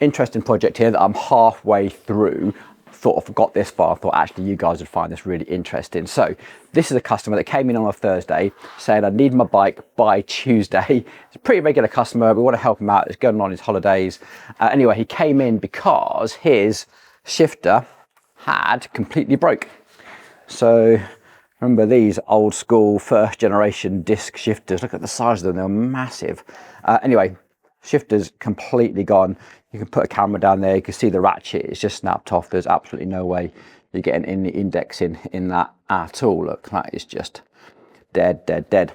interesting project here that I'm halfway through. Thought I've got this far, I thought actually you guys would find this really interesting. So this is a customer that came in on a Thursday saying I need my bike by Tuesday. It's a pretty regular customer, we want to help him out, he's going on his holidays. Anyway, he came in because his shifter had completely broke. So remember these old school first generation disc shifters, look at the size of them, they're massive. Anyway, shifter's completely gone. You can put a camera down there, you can see the ratchet, it's just snapped off. There's absolutely no way you're getting any indexing in that at all. Look, that is just dead, dead, dead.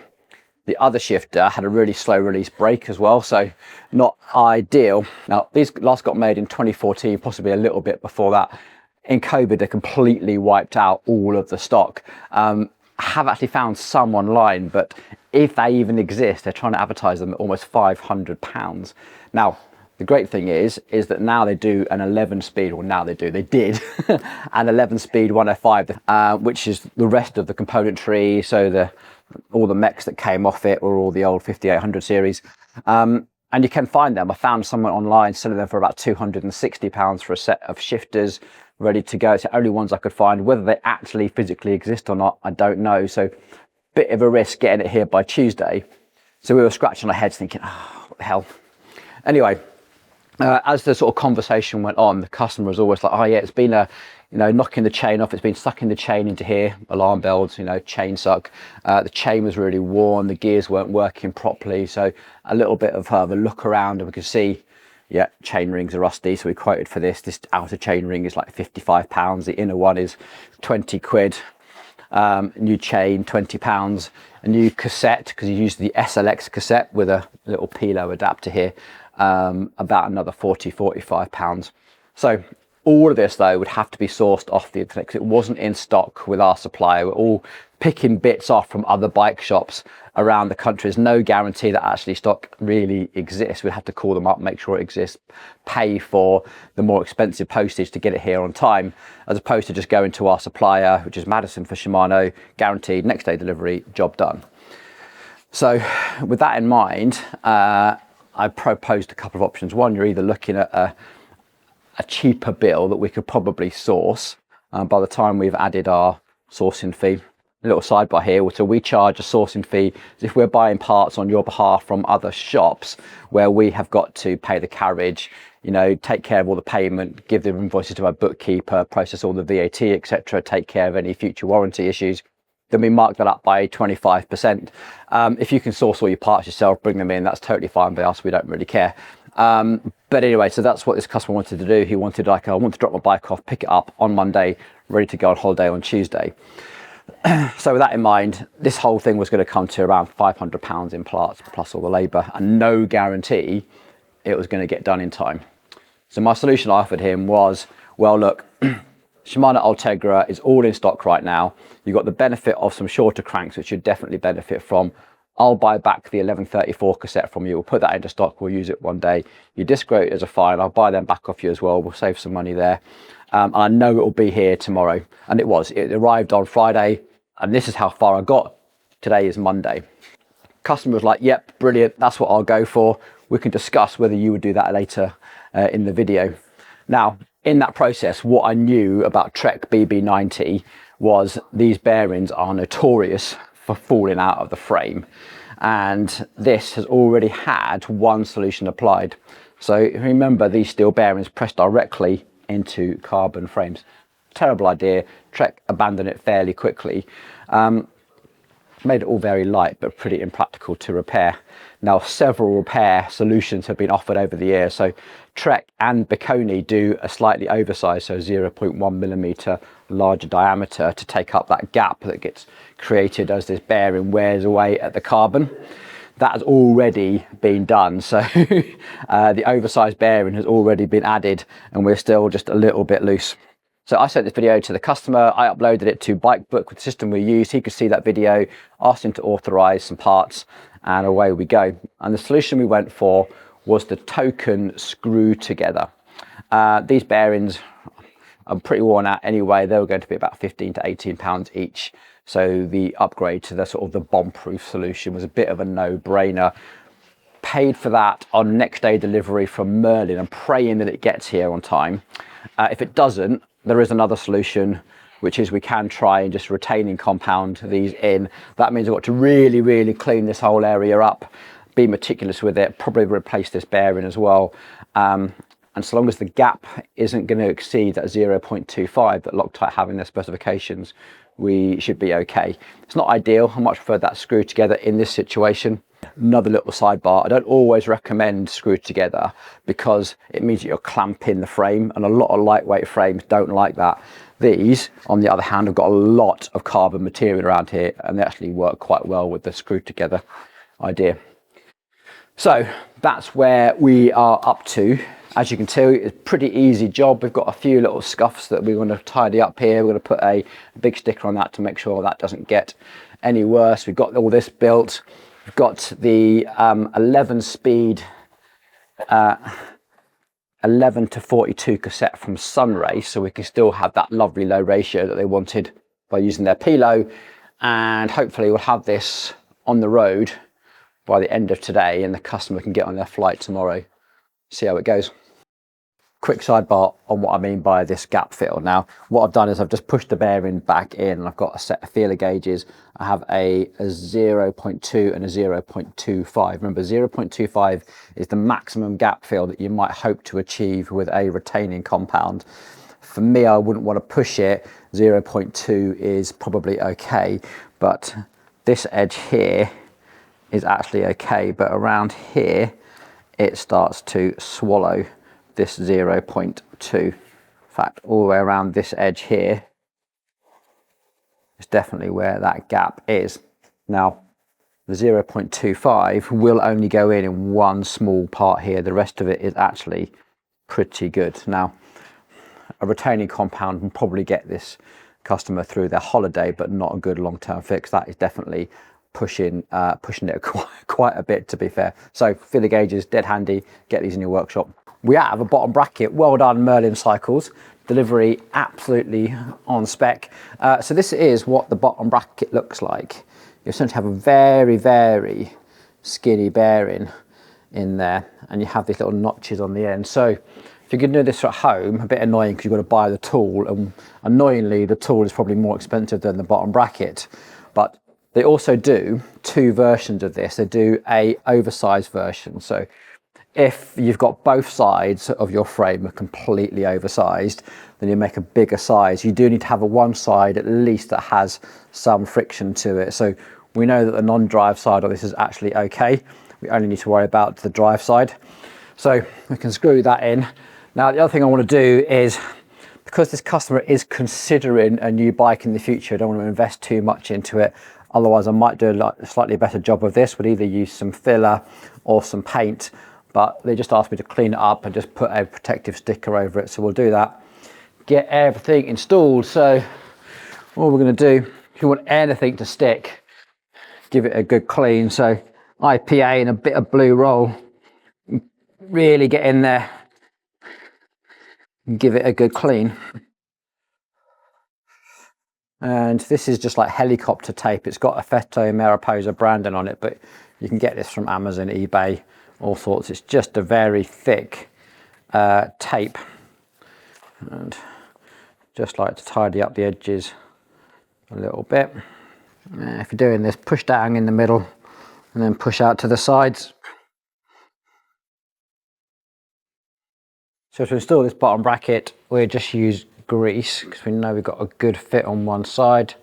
The other shifter had a really slow release brake as well, so not ideal. Now, these last got made in 2014, possibly a little bit before that. In COVID, they completely wiped out all of the stock. I have actually found some online, but if they even exist, they're trying to advertise them at almost £500. Now, the great thing is that now they do an 11-speed, or now they did an 11-speed 105, which is the rest of the componentry. So all the mechs that came off it were all the old 5800 series. And you can find them. I found someone online selling them for about £260 for a set of shifters ready to go. It's the only ones I could find. Whether they actually physically exist or not, I don't know. So bit of a risk getting it here by Tuesday. So we were scratching our heads thinking, oh, what the hell. Anyway, as the sort of conversation went on, the customer was always like, oh yeah, it's been knocking the chain off, it's been sucking the chain into here, alarm bells, chain suck. The chain was really worn, the gears weren't working properly. So a little bit of a look around and we could see, yeah, chain rings are rusty. So we quoted for this outer chain ring is like £55. The inner one is 20 quid. New chain, £20. A new cassette, because you use the SLX cassette with a little Pilo adapter here, about another £45. So all of this though would have to be sourced off the internet because it wasn't in stock with our supplier. We're all picking bits off from other bike shops around the country. There's no guarantee that actually stock really exists. We'd have to call them up, make sure it exists, pay for the more expensive postage to get it here on time, as opposed to just going to our supplier, which is Madison for Shimano, guaranteed next day delivery, job done. So with that in mind, I proposed a couple of options. One, you're either looking at a cheaper bill that we could probably source by the time we've added our sourcing fee. A little sidebar here, so we charge a sourcing fee if we're buying parts on your behalf from other shops where we have got to pay the carriage, take care of all the payment, give the invoices to our bookkeeper, process all the VAT, etc., take care of any future warranty issues. Then we mark that up by 25%. If you can source all your parts yourself, bring them in, that's totally fine by us, we don't really care. But anyway, so that's what this customer wanted to do. He wanted I want to drop my bike off, pick it up on Monday, ready to go on holiday on Tuesday. So with that in mind, this whole thing was going to come to around £500 in parts plus all the labour, and no guarantee it was going to get done in time. So my solution I offered him was, well, look, Shimano Ultegra is all in stock right now. You've got the benefit of some shorter cranks, which you'd definitely benefit from. I'll buy back the 1134 cassette from you. We'll put that into stock. We'll use it one day. Your disc rotors are fine. I'll buy them back off you as well. We'll save some money there. And I know it will be here tomorrow. And it was. It arrived on Friday. And this is how far I got. Today is Monday. Customer was like, yep, brilliant. That's what I'll go for. We can discuss whether you would do that later in the video. Now, in that process, what I knew about Trek BB90 was these bearings are notorious for falling out of the frame, and this has already had one solution applied. So remember, these steel bearings press directly into carbon frames. Terrible idea. Trek abandoned it fairly quickly. Made it all very light but pretty impractical to repair. Now several repair solutions have been offered over the years. So Trek and Biconi do a slightly oversized, so 0.1 millimeter larger diameter to take up that gap that gets created as this bearing wears away at the carbon. That has already been done. So the oversized bearing has already been added and we're still just a little bit loose. So I sent this video to the customer, I uploaded it to BikeBook with the system we use. He could see that video, asked him to authorize some parts, and away we go. And the solution we went for was the token screw together. These bearings are pretty worn out anyway. They were going to be about 15 to 18 pounds each. So the upgrade to the sort of the bomb-proof solution was a bit of a no-brainer. paid for that on next day delivery from Merlin and praying that it gets here on time. If it doesn't, there is another solution, which is we can try and just retaining compound these in. That means I've got to really clean this whole area up, be meticulous with it, probably replace this bearing as well. And so long as the gap isn't going to exceed that 0.25 that Loctite have in their specifications, we should be okay. It's not ideal. I much prefer that screwed together in this situation. Another little sidebar, I don't always recommend screwed together because it means that you're clamping the frame, and a lot of lightweight frames don't like that. These, on the other hand, have got a lot of carbon material around here, and they actually work quite well with the screwed together idea. So that's where we are up to. As you can tell, it's a pretty easy job. We've got a few little scuffs that we're going to tidy up here. We're going to put a big sticker on that to make sure that doesn't get any worse. We've got all this built. We've got the 11 speed 11 to 42 cassette from Sunray, so we can still have that lovely low ratio that they wanted by using their Pilo, and hopefully we'll have this on the road by the end of today and the customer can get on their flight tomorrow. See how it goes. Quick sidebar on what I mean by this gap fill. Now, what I've done is I've just pushed the bearing back in, and I've got a set of feeler gauges. I have a 0.2 and a 0.25. Remember, 0.25 is the maximum gap fill that you might hope to achieve with a retaining compound. For me, I wouldn't want to push it. 0.2 is probably okay, but this edge here is actually okay, but around here, it starts to swallow this 0.2. In fact, all the way around this edge here is definitely where that gap is. Now, the 0.25 will only go in one small part here. The rest of it is actually pretty good. Now, a retaining compound can probably get this customer through their holiday, but not a good long-term fix. That is definitely pushing it quite a bit, to be fair. So feeler gauges, dead handy. Get these in your workshop. We have a bottom bracket. Well done, Merlin Cycles. Delivery absolutely on spec. So this is what the bottom bracket looks like. You essentially have a very skinny bearing in there, and you have these little notches on the end. So if you're going to do this at home, a bit annoying because you've got to buy the tool, and annoyingly the tool is probably more expensive than the bottom bracket. But they also do two versions of this. They do a oversized version. So if you've got both sides of your frame are completely oversized, then you make a bigger size. You do need to have a one side at least that has some friction to it. So we know that the non-drive side of this is actually okay. We only need to worry about the drive side. So we can screw that in. Now, the other thing I want to do is, because this customer is considering a new bike in the future, I don't want to invest too much into it. Otherwise, I might do a slightly better job of this. Would either use some filler or some paint, but they just asked me to clean it up and just put a protective sticker over it. So we'll do that, get everything installed. So what we're going to do, if you want anything to stick, give it a good clean. So IPA and a bit of blue roll, really get in there and give it a good clean. And this is just like helicopter tape. It's got Effetto Mariposa branding on it, but you can get this from Amazon, eBay, all sorts. It's just a very thick tape, and just like to tidy up the edges a little bit. If you're doing this, push down in the middle and then push out to the sides. So to install this bottom bracket, we'll just use grease because we know we've got a good fit on one side.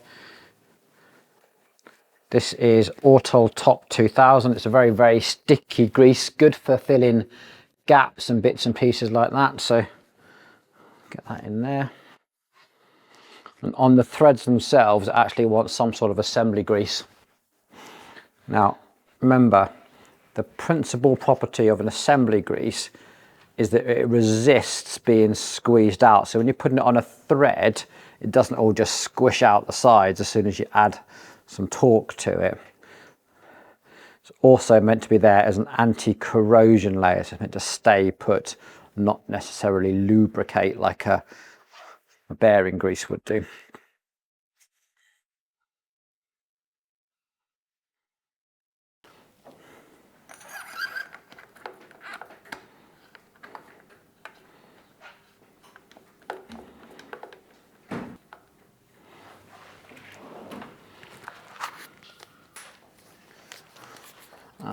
This is Autol Top 2000. It's a very sticky grease, good for filling gaps and bits and pieces like that. So get that in there. And on the threads themselves, I actually want some sort of assembly grease. Now, remember, the principal property of an assembly grease is that it resists being squeezed out. So when you're putting it on a thread, it doesn't all just squish out the sides as soon as you add some torque to it. It's also meant to be there as an anti-corrosion layer. So it's meant to stay put, not necessarily lubricate like a bearing grease would do.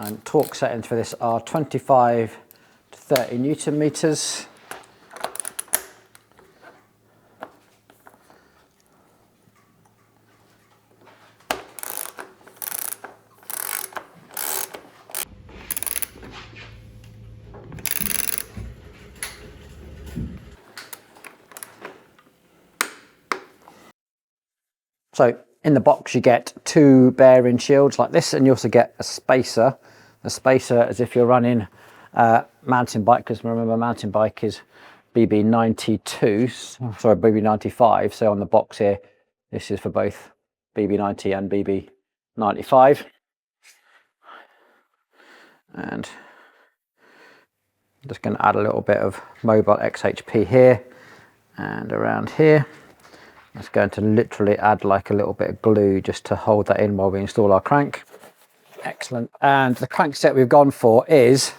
And torque settings for this are 25 to 30 Newton meters. So in the box you get 2 bearing shields like this, and you also get a spacer. The spacer, as if you're running mountain bike, because remember mountain bike is BB92, sorry, BB95. So on the box here, this is for both BB90 and BB95. And I'm just going to add a little bit of mobile XHP here and around here. It's going to literally add like a little bit of glue just to hold that in while we install our crank. Excellent. And the crank set we've gone for is,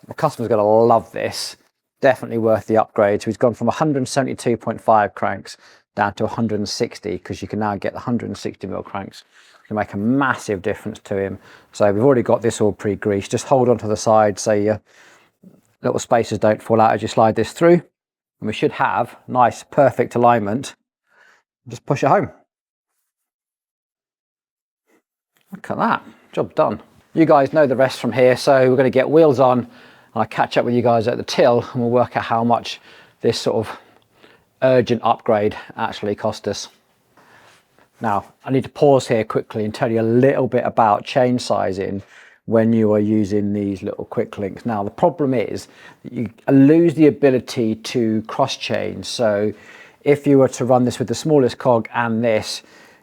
the customer's going to love this, definitely worth the upgrade. So we've gone from 172.5 cranks down to 160, because you can now get the 160mm cranks. It can make a massive difference to him. So we've already got this all pre-greased. Just hold on to the side so your little spacers don't fall out as you slide this through. And we should have nice, perfect alignment. Just push it home. Look at that, job done. You guys know the rest from here, so we're going to get wheels on, and I'll catch up with you guys at the till, and we'll work out how much this sort of urgent upgrade actually cost us. Now, I need to pause here quickly and tell you a little bit about chain sizing when you are using these little quick links. Now, the problem is that you lose the ability to cross chain. So if you were to run this with the smallest cog and this,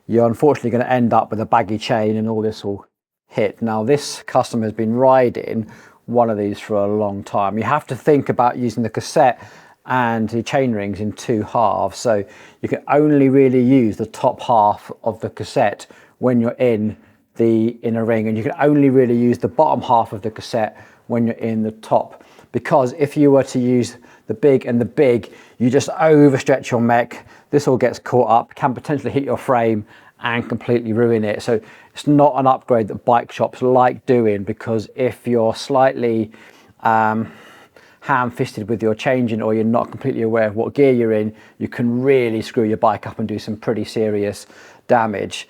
you're unfortunately going to end up with a baggy chain and all this will hit. Now, this customer has been riding one of these for a long time. You have to think about using the cassette and the chain rings in 2 halves. So you can only really use the top half of the cassette when you're in the inner ring, and you can only really use the bottom half of the cassette when you're in the top. Because if you were to use the big and the big, you just overstretch your mech. This all gets caught up, can potentially hit your frame and completely ruin it. So it's not an upgrade that bike shops like doing, because if you're slightly ham-fisted with your changing, or you're not completely aware of what gear you're in, you can really screw your bike up and do some pretty serious damage.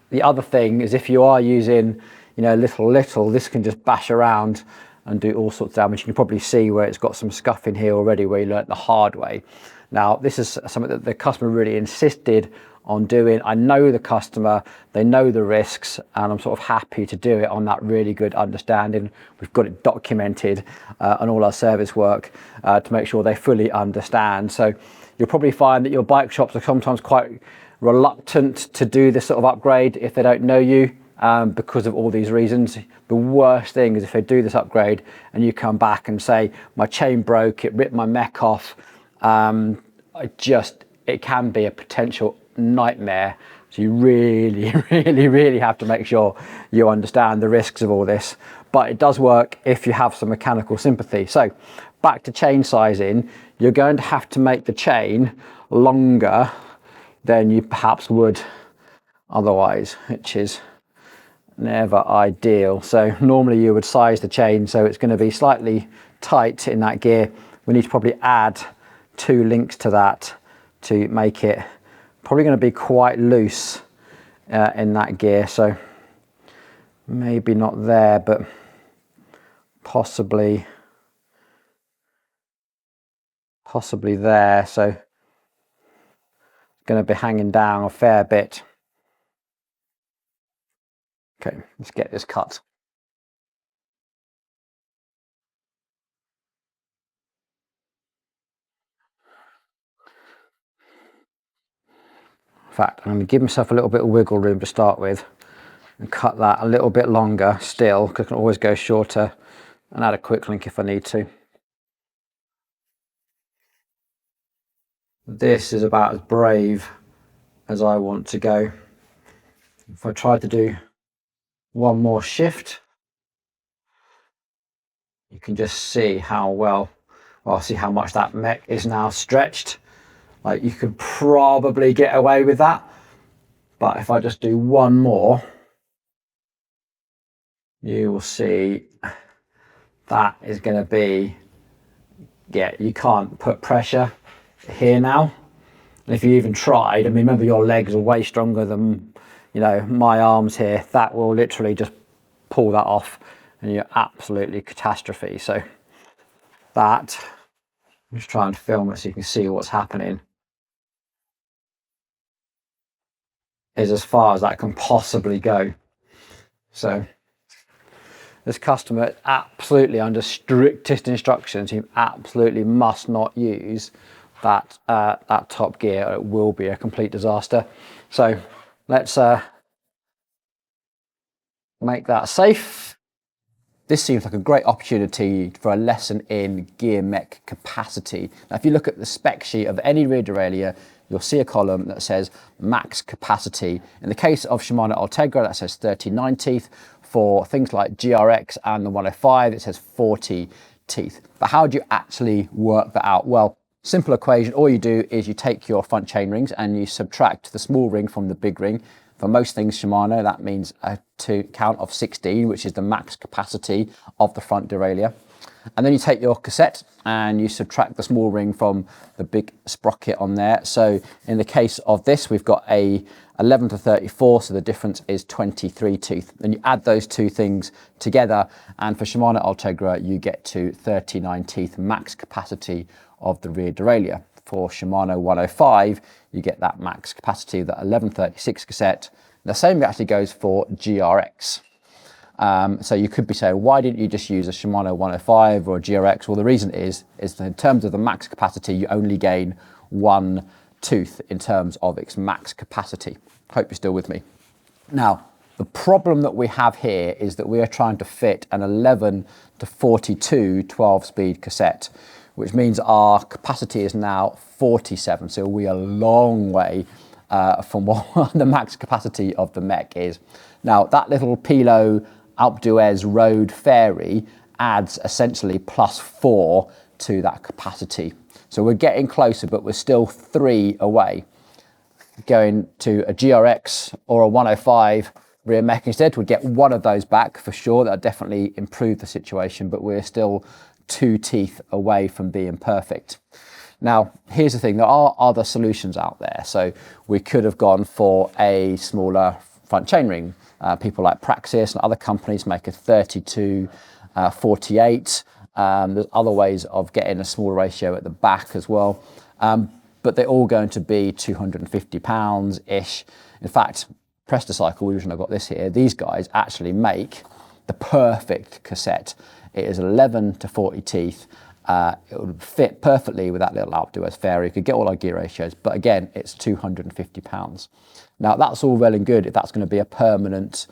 The other thing is, if you are using, you know, little, this can just bash around and do all sorts of damage. You can probably see where it's got some scuff in here already, where you learnt the hard way. Now, this is something that the customer really insisted on doing. I know the customer, they know the risks, and I'm sort of happy to do it on that really good understanding. We've got it documented on all our service work to make sure they fully understand. So you'll probably find that your bike shops are sometimes quite reluctant to do this sort of upgrade if they don't know you, because of all these reasons. The worst thing is if they do this upgrade and you come back and say, my chain broke, it ripped my mech off. It can be a potential nightmare. So you really have to make sure you understand the risks of all this. But it does work if you have some mechanical sympathy. So back to chain sizing, you're going to have to make the chain longer than you perhaps would otherwise, which is never ideal. So normally you would size the chain so it's going to be slightly tight in that gear. We need to probably add 2 links to that to make it probably going to be quite loose in that gear. So maybe not there, but possibly there. So it's going to be hanging down a fair bit. Okay, let's get this cut. In fact, I'm going to give myself a little bit of wiggle room to start with and cut that a little bit longer still, because I can always go shorter and add a quick link if I need to. This is about as brave as I want to go. If I try to do one more shift, you can just see how well, see how much that mech is now stretched. Like, you could probably get away with that, but if I just do one more, you will see that is going to be, yeah, you can't put pressure here now. And if you even tried, I mean, remember your legs are way stronger than, you know, my arms here. That will literally just pull that off and you're absolutely catastrophe. So that, I'm just trying to film it so you can see what's happening, is as far as that can possibly go. So this customer is absolutely under strictest instructions. You absolutely must not use that that top gear, or it will be a complete disaster. So let's make that safe. This seems like a great opportunity for a lesson in gear mech capacity. Now, if you look at the spec sheet of any rear derailleur, you'll see a column that says max capacity. In the case of Shimano Ultegra, that says 39 teeth. For things like GRX and the 105, it says 40 teeth. But how do you actually work that out? Well, simple equation. All you do is you take your front chain rings and you subtract the small ring from the big ring. For most things Shimano, that means a count of 16, which is the max capacity of the front derailleur. And then you take your cassette and you subtract the small ring from the big sprocket on there. So in the case of this, we've got a 11 to 34, so the difference is 23 teeth. Then you add those two things together, and for Shimano Ultegra, you get to 39 teeth max capacity of the rear derailleur. For Shimano 105, you get that max capacity, that 1136 cassette. The same actually goes for GRX. So you could be saying, why didn't you just use a Shimano 105 or a GRX? Well, the reason is that in terms of the max capacity, you only gain one tooth in terms of its max capacity. Hope you're still with me. Now, the problem that we have here is that we are trying to fit an 11 to 42 12-speed cassette, which means our capacity is now 47. So we are a long way from what the max capacity of the mech is. Now, that little Pilo Alpe d'Huez road fairy adds essentially +4 to that capacity. So we're getting closer, but we're still 3 away. Going to a GRX or a 105 rear mech instead, we'd get one of those back for sure. That'll definitely improve the situation, but we're still 2 teeth away from being perfect. Now, here's the thing, there are other solutions out there. So we could have gone for a smaller front chainring. People like Praxis and other companies make a 32, 48. There's other ways of getting a small ratio at the back as well. But they're all going to be 250 pounds-ish. In fact, Presticycle, the reason I've got this here, these guys actually make the perfect cassette. It is 11 to 40 teeth. It would fit perfectly with that little Alpe d'Huez fairy. You could get all our gear ratios, but again, it's 250 pounds. Now, that's all well and good if that's going to be a permanent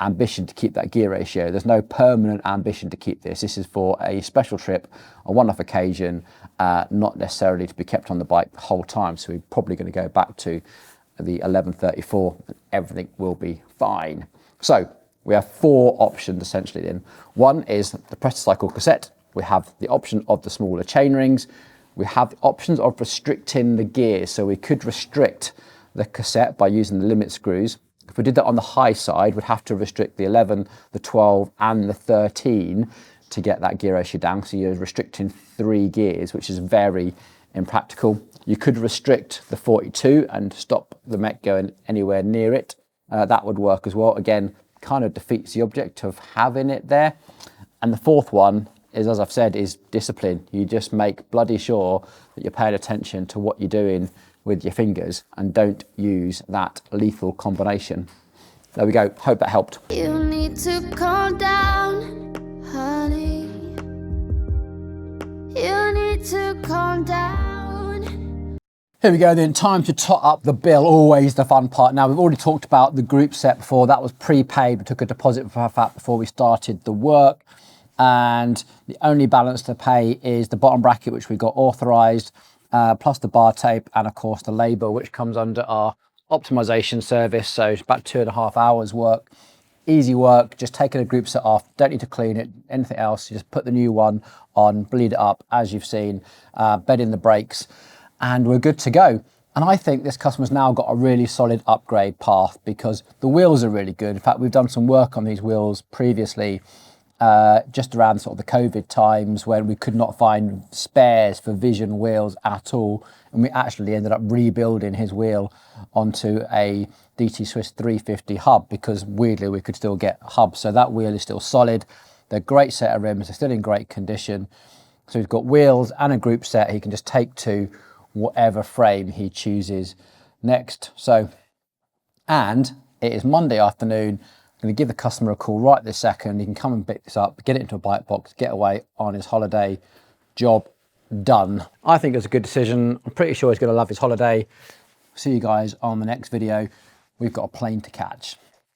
ambition to keep that gear ratio. There's no permanent ambition to keep this. This is for a special trip, a one-off occasion, not necessarily to be kept on the bike the whole time. So we're probably going to go back to the 1134 and everything will be fine. So we have 4 options essentially then. One is the Presticycle cassette. We have the option of the smaller chain rings. We have the options of restricting the gears. So we could restrict the cassette by using the limit screws. If we did that on the high side, we'd have to restrict the 11, the 12 and the 13 to get that gear ratio down. So you're restricting 3 gears, which is very impractical. You could restrict the 42 and stop the mech going anywhere near it. That would work as well. Again, kind of defeats the object of having it there. And the fourth one is, as I've said, is discipline. You just make bloody sure that you're paying attention to what you're doing with your fingers and don't use that lethal combination. There we go. Hope that helped. You need to calm down, honey. You need to calm down. Here we go then, time to tot up the bill, always the fun part. Now, we've already talked about the group set before. That was prepaid. We took a deposit for that before we started the work. And the only balance to pay is the bottom bracket, which we got authorized, plus the bar tape and of course the labor, which comes under our optimization service. So it's about 2.5 hours work. Easy work, just taking a group set off, don't need to clean it, anything else. You just put the new one on, bleed it up as you've seen, bed in the brakes, and we're good to go. And I think this customer's now got a really solid upgrade path because the wheels are really good. In fact, we've done some work on these wheels previously, just around sort of the COVID times when we could not find spares for Vision wheels at all. And we actually ended up rebuilding his wheel onto a DT Swiss 350 hub because weirdly we could still get hubs. So that wheel is still solid. They're a great set of rims. They're still in great condition. So he's got wheels and a group set he can just take to whatever frame he chooses next. So, and it is Monday afternoon. I'm going to give the customer a call right this second. He can come and pick this up, get it into a bike box, get away on his holiday. Job done. I think it's a good decision. I'm pretty sure he's going to love his holiday. See you guys on the next video. We've got a plane to catch.